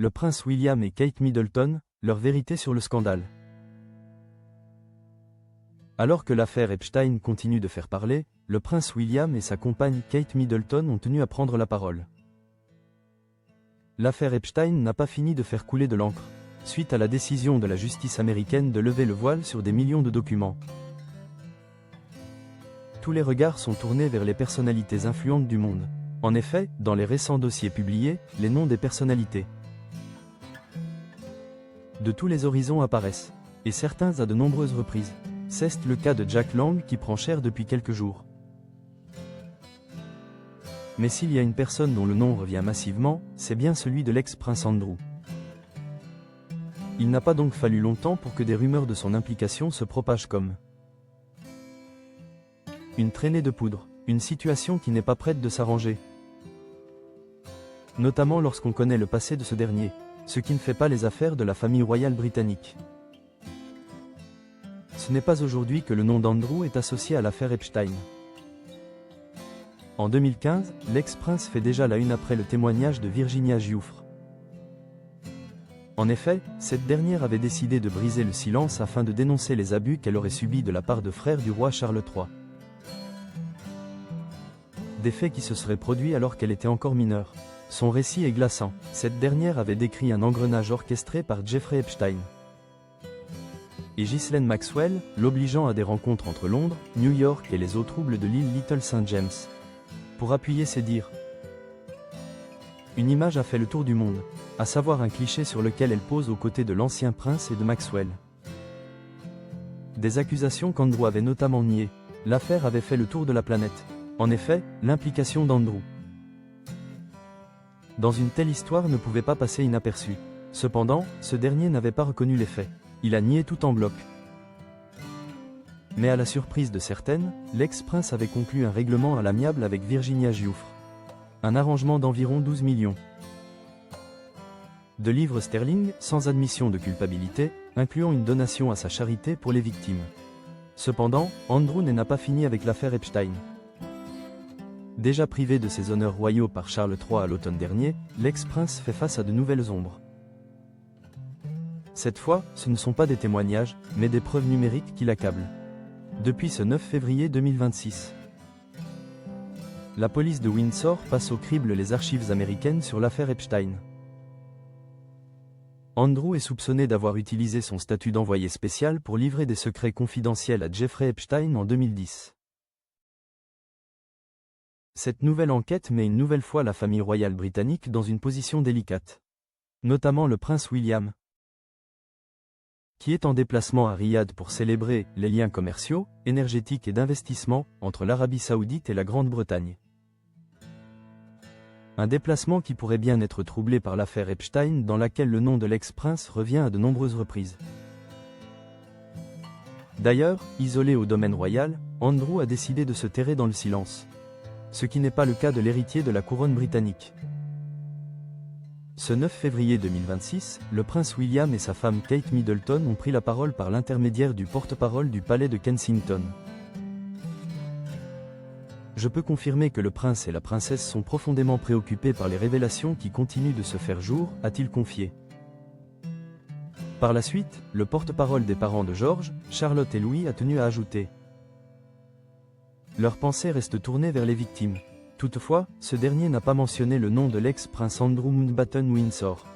le prince William et Kate Middleton, leur vérité sur le scandale. Alors que l'affaire Epstein continue de faire parler, le prince William et sa compagne Kate Middleton ont tenu à prendre la parole. L'affaire Epstein n'a pas fini de faire couler de l'encre, suite à la décision de la justice américaine de lever le voile sur des millions de documents. Tous les regards sont tournés vers les personnalités influentes du monde. En effet, dans les récents dossiers publiés, les noms des personnalités de tous les horizons apparaissent, et certains à de nombreuses reprises. C'est le cas de Jack Lang qui prend cher depuis quelques jours. Mais s'il y a une personne dont le nom revient massivement, c'est bien celui de l'ex-prince Andrew. Il n'a pas donc fallu longtemps pour que des rumeurs de son implication se propagent comme une traînée de poudre, une situation qui n'est pas prête de s'arranger. Notamment lorsqu'on connaît le passé de ce dernier, ce qui ne fait pas les affaires de la famille royale britannique. Ce n'est pas aujourd'hui que le nom d'Andrew est associé à l'affaire Epstein. En 2015, l'ex-prince fait déjà la une après le témoignage de Virginia Giuffre. En effet, cette dernière avait décidé de briser le silence afin de dénoncer les abus qu'elle aurait subis de la part de frères du roi Charles III. Des faits qui se seraient produits alors qu'elle était encore mineure. Son récit est glaçant. Cette dernière avait décrit un engrenage orchestré par Jeffrey Epstein et Ghislaine Maxwell, l'obligeant à des rencontres entre Londres, New York et les eaux troubles de l'île Little St. James. Pour appuyer ses dires, une image a fait le tour du monde, à savoir un cliché sur lequel elle pose aux côtés de l'ancien prince et de Maxwell. Des accusations qu'Andrew avait notamment niées. L'affaire avait fait le tour de la planète. En effet, l'implication d'Andrew dans une telle histoire ne pouvait pas passer inaperçue. Cependant, ce dernier n'avait pas reconnu les faits. Il a nié tout en bloc. Mais à la surprise de certaines, l'ex-prince avait conclu un règlement à l'amiable avec Virginia Giuffre. Un arrangement d'environ 12 millions de livres sterling, sans admission de culpabilité, incluant une donation à sa charité pour les victimes. Cependant, Andrew n'a pas fini avec l'affaire Epstein. Déjà privé de ses honneurs royaux par Charles III à l'automne dernier, l'ex-prince fait face à de nouvelles ombres. Cette fois, ce ne sont pas des témoignages, mais des preuves numériques qui l'accablent. Depuis ce 9 février 2026, la police de Windsor passe au crible les archives américaines sur l'affaire Epstein. Andrew est soupçonné d'avoir utilisé son statut d'envoyé spécial pour livrer des secrets confidentiels à Jeffrey Epstein en 2010. Cette nouvelle enquête met une nouvelle fois la famille royale britannique dans une position délicate. Notamment le prince William, qui est en déplacement à Riyad pour célébrer les liens commerciaux, énergétiques et d'investissement entre l'Arabie Saoudite et la Grande-Bretagne. Un déplacement qui pourrait bien être troublé par l'affaire Epstein dans laquelle le nom de l'ex-prince revient à de nombreuses reprises. D'ailleurs, isolé au domaine royal, Andrew a décidé de se terrer dans le silence. Ce qui n'est pas le cas de l'héritier de la couronne britannique. Ce 9 février 2026, le prince William et sa femme Kate Middleton ont pris la parole par l'intermédiaire du porte-parole du palais de Kensington. Je peux confirmer que le prince et la princesse sont profondément préoccupés par les révélations qui continuent de se faire jour, a-t-il confié. Par la suite, le porte-parole des parents de George, Charlotte et Louis a tenu à ajouter: leurs pensées restent tournées vers les victimes. Toutefois, ce dernier n'a pas mentionné le nom de l'ex-prince Andrew Mountbatten Windsor.